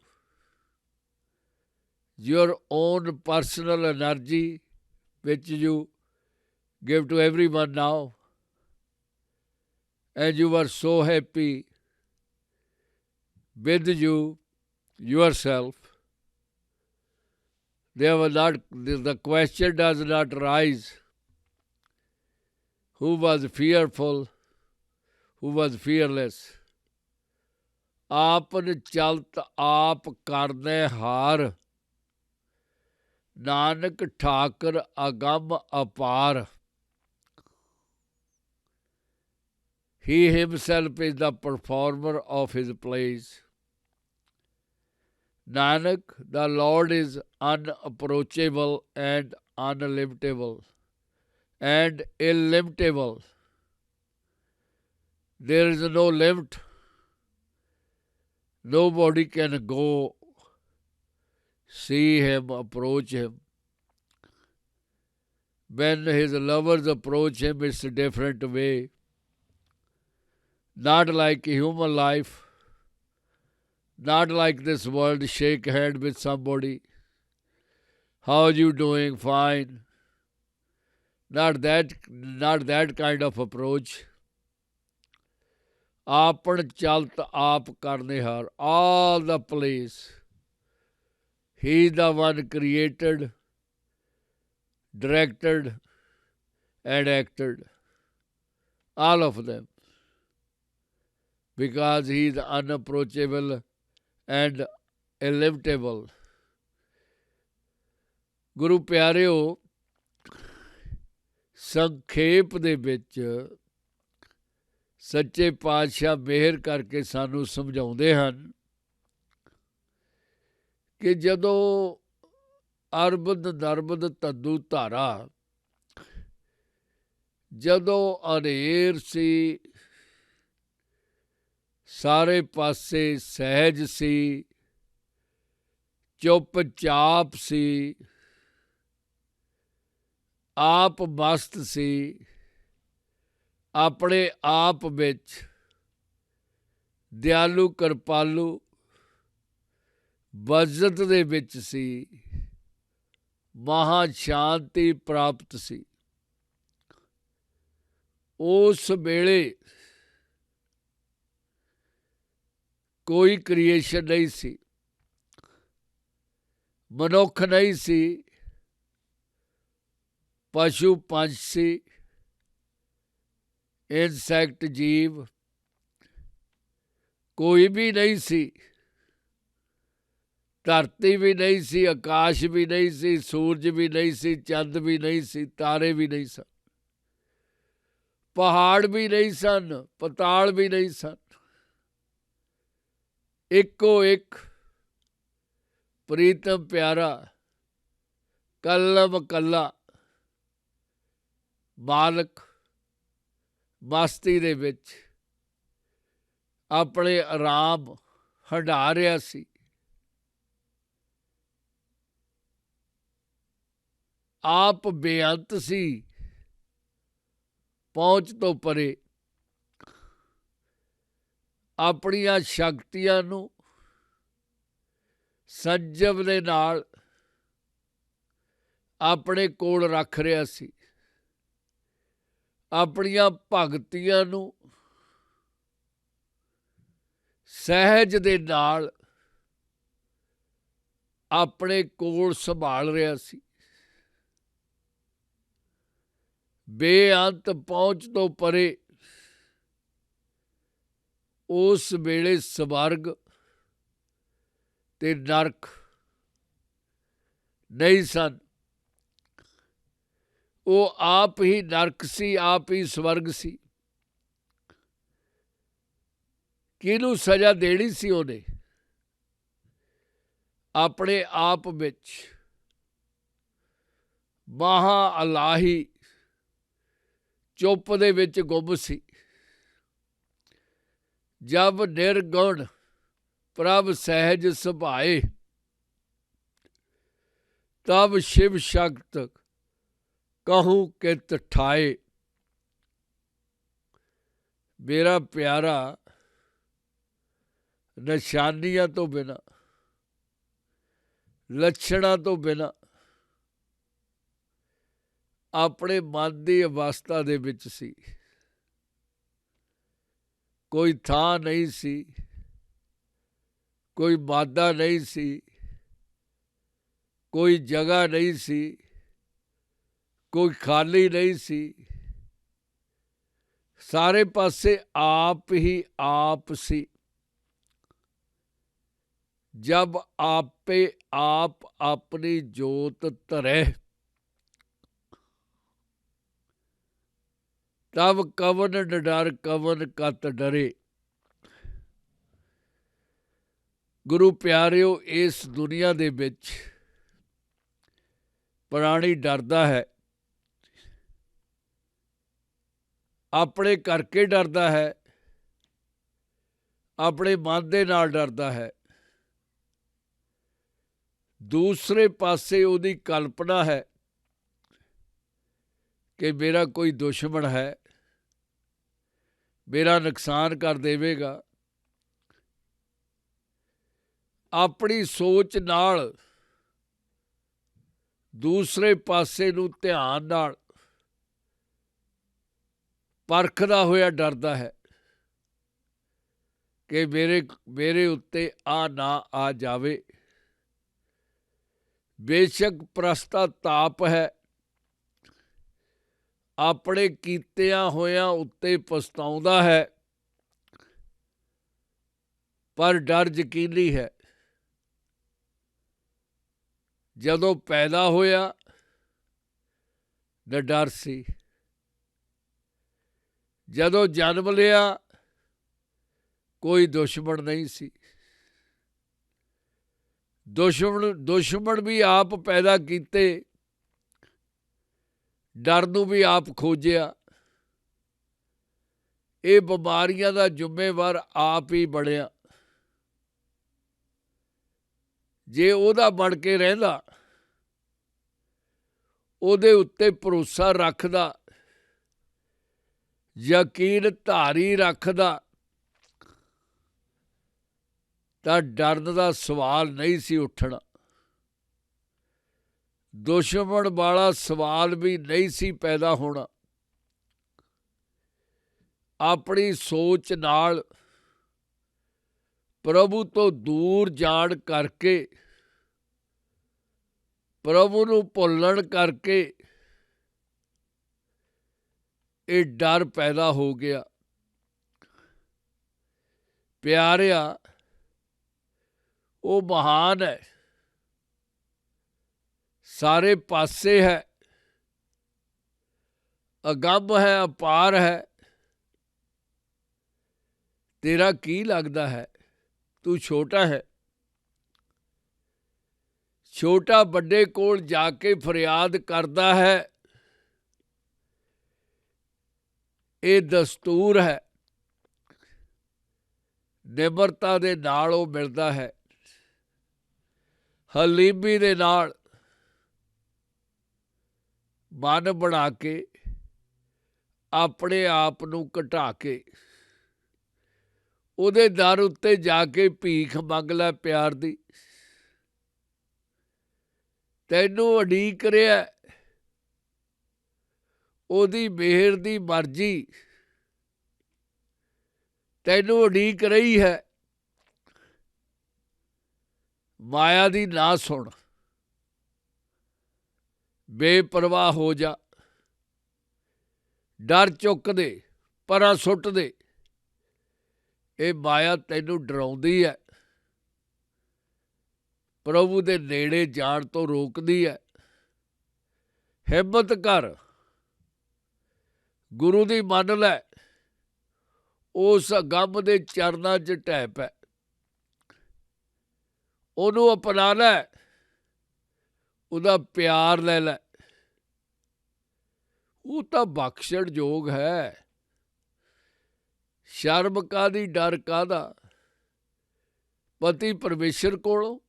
your own personal energy, which you give to everyone now. And you were so happy with you, yourself. The question does not rise. Who was fearful? Who was fearless? आपन चलत आप करने हार, नानक ठाकर अगम अपार. He himself is the performer of his plays. Nanak, the Lord is unapproachable and unlimitable and illimitable. There is no limit. Nobody can go see him, approach him. When his lovers approach him, it's a different way. Not like human life, not like this world, shake hand with somebody. How are you doing? Fine. Not that kind of approach. आपन चलत आप करने हार. All the plays. He is the one created, directed, and acted. All of them. Because he is unapproachable and illimitable. ਗੁਰੂ ਪਿਆਰਿਓ, ਸੰਖੇਪ ਦੇ ਵਿੱਚ ਸੱਚੇ ਪਾਤਸ਼ਾਹ ਮਿਹਰ ਕਰਕੇ ਸਾਨੂੰ ਸਮਝਾਉਂਦੇ ਹਨ ਕਿ ਜਦੋਂ ਅਰਬਦ ਨਰਬਦ ਤੱਦੂ ਧਾਰਾ, ਜਦੋਂ ਹਨੇਰ ਸੀ, ਸਾਰੇ ਪਾਸੇ ਸਹਿਜ ਸੀ, ਚੁੱਪ ਚਾਪ ਸੀ, ਆਪ ਮਸਤ ਸੀ, ਆਪਣੇ ਆਪ ਵਿੱਚ ਦਿਆਲੂ ਕਿਰਪਾਲੂ ਵਜ਼ਤ ਦੇ ਵਿੱਚ ਸੀ, ਮਹਾ ਸ਼ਾਂਤੀ ਪ੍ਰਾਪਤ ਸੀ। ਉਸ ਵੇਲੇ ਕੋਈ ਕ੍ਰੀਏਸ਼ਨ ਨਹੀਂ ਸੀ, ਮਨੁੱਖ ਨਹੀਂ ਸੀ, ਪਸ਼ੂ ਪੰਛੀ, ਇਨਸੈਕਟ ਜੀਵ ਕੋਈ ਵੀ ਨਹੀਂ ਸੀ, ਧਰਤੀ ਵੀ ਨਹੀਂ ਸੀ, ਆਕਾਸ਼ ਵੀ ਨਹੀਂ ਸੀ, ਸੂਰਜ ਵੀ ਨਹੀਂ ਸੀ, ਚੰਦ ਵੀ ਨਹੀਂ ਸੀ, ਤਾਰੇ ਵੀ ਨਹੀਂ ਸਨ, ਪਹਾੜ ਵੀ ਨਹੀਂ ਸਨ, ਪਤਾਲ ਵੀ ਨਹੀਂ ਸਨ। ਇੱਕੋ ਇੱਕ ਪ੍ਰੀਤਮ ਪਿਆਰਾ ਕਲਮ ਕੱਲਾ ਮਾਲਕ ਮਸਤੀ ਦੇ ਵਿੱਚ ਆਪਣੇ ਆਰਾਮ ਹੰਢਾ ਰਿਹਾ ਸੀ। ਆਪ ਬੇਅੰਤ ਸੀ, ਪਹੁੰਚ ਤੋਂ ਪਰੇ। ਆਪਣੀਆਂ ਸ਼ਕਤੀਆਂ ਨੂੰ ਸੰਜਮ ਦੇ ਨਾਲ ਆਪਣੇ ਕੋਲ ਰੱਖ ਰਿਹਾ ਸੀ। ਆਪਣੀਆਂ ਭਗਤੀਆਂ ਨੂੰ ਸਹਿਜ ਦੇ ਨਾਲ ਆਪਣੇ ਕੋਲ ਸੰਭਾਲ ਰਿਹਾ ਸੀ। ਬੇਅੰਤ ਪਹੁੰਚ ਤੋਂ ਪਰੇ ਉਸ ਵੇਲੇ ਸਵਰਗ ਤੇ ਨਰਕ ਨਹੀਂ ਸਨ। ਉਹ ਆਪ ਹੀ ਨਰਕ ਸੀ, ਆਪ ਹੀ ਸਵਰਗ ਸੀ। ਕਿਹਨੂੰ ਸਜ਼ਾ ਦੇਣੀ ਸੀ ਉਹਨੇ? ਆਪਣੇ ਆਪ ਵਿੱਚ ਮਹਾਂ ਅਲਾਹੀ ਚੁੱਪ ਦੇ ਵਿੱਚ ਗੁੰਮ ਸੀ। ਜਬ ਨਿਰਗੁਣ ਪ੍ਰਭ ਸਹਿਜ ਸੁਭਾਏ, ਤਬ ਸ਼ਿਵ ਸ਼ਕਤ ਕਹੂੰ ਕਿਤ ਠਾਏ। ਮੇਰਾ ਪਿਆਰਾ ਨਿਸ਼ਾਨੀਆਂ ਤੋਂ ਬਿਨਾਂ, ਲੱਛਣਾਂ ਤੋਂ ਬਿਨਾਂ ਆਪਣੇ ਮਨ ਦੀ ਅਵਸਥਾ ਦੇ ਵਿੱਚ ਸੀ। ਕੋਈ ਥਾਂ ਨਹੀਂ ਸੀ, ਕੋਈ ਮਾਦਾ ਨਹੀਂ ਸੀ, ਕੋਈ ਜਗ੍ਹਾ ਨਹੀਂ ਸੀ, ਕੋਈ ਖਾਲੀ ਨਹੀਂ ਸੀ। ਸਾਰੇ ਪਾਸੇ ਆਪ ਹੀ ਆਪ ਸੀ। ਜਬ ਆਪੇ ਆਪ ਆਪਣੀ ਜੋਤ ਧਰੇ, ਤਬ ਕਵਨ ਡਰ ਕਵਨ ਕਤ ਡਰੇ। ਗੁਰੂ ਪਿਆਰਿਓ, ਇਸ ਦੁਨੀਆ ਦੇ ਵਿੱਚ ਪ੍ਰਾਣੀ ਡਰਦਾ ਹੈ। ਆਪਣੇ ਕਰਕੇ ਡਰਦਾ ਹੈ, ਆਪਣੇ ਮਨ ਦੇ ਨਾਲ ਡਰਦਾ ਹੈ। ਦੂਸਰੇ ਪਾਸੇ ਉਹਦੀ ਕਲਪਨਾ ਹੈ ਕਿ ਮੇਰਾ ਕੋਈ ਦੁਸ਼ਮਣ ਹੈ, ਮੇਰਾ ਨੁਕਸਾਨ ਕਰ ਦੇਵੇਗਾ। ਆਪਣੀ ਸੋਚ ਨਾਲ ਦੂਸਰੇ ਪਾਸੇ ਨੂੰ ਧਿਆਨ ਨਾਲ ਪਰਖਦਾ ਹੋਇਆ ਡਰਦਾ ਹੈ ਕਿ ਮੇਰੇ ਉੱਤੇ ਆ ਨਾ ਆ ਜਾਵੇ। ਬੇਸ਼ੱਕ ਪ੍ਰਸਤਾ ਤਾਪ ਹੈ, ਆਪਣੇ ਕੀਤਿਆਂ ਹੋਇਆਂ ਉੱਤੇ ਪਛਤਾਉਂਦਾ ਹੈ, ਪਰ ਡਰ ਯਕੀਨੀ ਹੈ। ਜਦੋਂ ਪੈਦਾ ਹੋਇਆ ਤਾਂ ਡਰ ਸੀ, ਜਦੋਂ ਜਨਮ ਲਿਆ ਕੋਈ ਦੁਸ਼ਮਣ ਨਹੀਂ ਸੀ। ਦੁਸ਼ਮਣ ਵੀ ਆਪ ਪੈਦਾ ਕੀਤੇ, ਡਰ ਨੂੰ ਵੀ ਆਪ ਖੋਜਿਆ। ਇਹ ਬਿਮਾਰੀਆਂ ਦਾ ਜ਼ਿੰਮੇਵਾਰ ਆਪ ਹੀ ਬਣਿਆ। ਜੇ ਉਹਦਾ ਬਣ ਕੇ ਰਹਿੰਦਾ, ਉਹਦੇ ਉੱਤੇ ਭਰੋਸਾ ਰੱਖਦਾ, ਯਕੀਨ ਧਾਰੀ ਰੱਖਦਾ, ਤਾਂ ਡਰਨ ਦਾ ਸਵਾਲ ਨਹੀਂ ਸੀ ਉੱਠਣਾ। ਦੁਸ਼ਮਣ ਵਾਲਾ ਸਵਾਲ ਵੀ ਨਹੀਂ ਸੀ ਪੈਦਾ ਹੋਣਾ। ਆਪਣੀ ਸੋਚ ਨਾਲ ਪ੍ਰਭੂ ਤੋਂ ਦੂਰ ਜਾਣ ਕਰਕੇ, ਪ੍ਰਭੂ ਨੂੰ ਭੁੱਲਣ ਕਰਕੇ ਇਹ ਡਰ ਪੈਦਾ ਹੋ ਗਿਆ। ਪਿਆਰਿਆ, ਉਹ ਮਹਾਨ ਹੈ, ਸਾਰੇ ਪਾਸੇ ਹੈ, ਅਗੰਮ ਹੈ, ਅਪਾਰ ਹੈ। ਤੇਰਾ ਕੀ ਲੱਗਦਾ ਹੈ? ਤੂੰ ਛੋਟਾ ਹੈ। ਛੋਟਾ ਵੱਡੇ ਕੋਲ ਜਾ ਕੇ ਫਰਿਆਦ ਕਰਦਾ ਹੈ, ਇਹ ਦਸਤੂਰ ਹੈ। ਨਿਮਰਤਾ ਦੇ ਨਾਲ ਉਹ ਮਿਲਦਾ ਹੈ, ਹਲੀਮੀ ਦੇ ਨਾਲ ਮਨ ਬਣਾ ਕੇ, ਆਪਣੇ ਆਪ ਨੂੰ ਘਟਾ ਕੇ ਉਹਦੇ ਦਰ ਉੱਤੇ ਜਾ ਕੇ ਭੀਖ ਮੰਗ ਲੈ ਪਿਆਰ ਦੀ। ਤੈਨੂੰ ਉਡੀਕ ਰਿਹਾ, ਉਹਦੀ ਮਿਹਰ ਦੀ ਮਰਜ਼ੀ ਤੈਨੂੰ ਉਡੀਕ ਰਹੀ ਹੈ। ਮਾਇਆ ਦੀ ਨਾ ਸੁਣ, ਬੇਪਰਵਾਹ ਹੋ ਜਾ, ਡਰ ਚੁੱਕ ਦੇ, ਪਰਾਂ ਸੁੱਟ ਦੇ। ਇਹ ਮਾਇਆ ਤੈਨੂੰ ਡਰਾਉਂਦੀ ਹੈ, ਪ੍ਰਭੂ ਦੇ ਨੇੜੇ ਜਾਣ ਤੋਂ ਰੋਕਦੀ ਹੈ। ਹਿੰਮਤ ਕਰ, ਗੁਰੂ ਦੀ ਮੰਨ ਲੈ, ਉਸ ਅਗੰਮ ਦੇ ਚਰਨਾਂ 'ਚ ਢਹਿ ਪੈ, ਉਹਨੂੰ ਅਪਣਾ ਲੈ, ਉਹਦਾ ਪਿਆਰ ਲੈ ਲੈ। ਉਹ ਤਾਂ ਬਖਸ਼ਣ ਯੋਗ ਹੈ। ਸ਼ਰਮ ਕਾਹਦੀ, ਡਰ ਕਾਹਦਾ? ਪਤੀ ਪਰਮੇਸ਼ਰ ਕੋਲੋਂ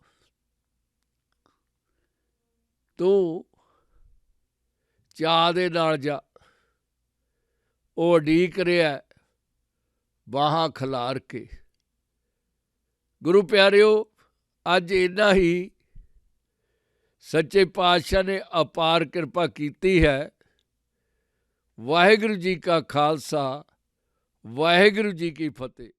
ਤੂੰ ਚਾਅ ਦੇ ਨਾਲ ਜਾ, ਉਹ ਉਡੀਕ ਰਿਹਾ ਬਾਹਾਂ ਖਿਲਾਰ ਕੇ। ਗੁਰੂ ਪਿਆਰਿਓ, ਅੱਜ ਇੰਨਾ ਹੀ ਸੱਚੇ ਪਾਤਸ਼ਾਹ ਨੇ ਅਪਾਰ ਕਿਰਪਾ ਕੀਤੀ ਹੈ। ਵਾਹਿਗੁਰੂ ਜੀ ਕਾ ਖਾਲਸਾ, ਵਾਹਿਗੁਰੂ ਜੀ ਕੀ ਫਤਿਹ।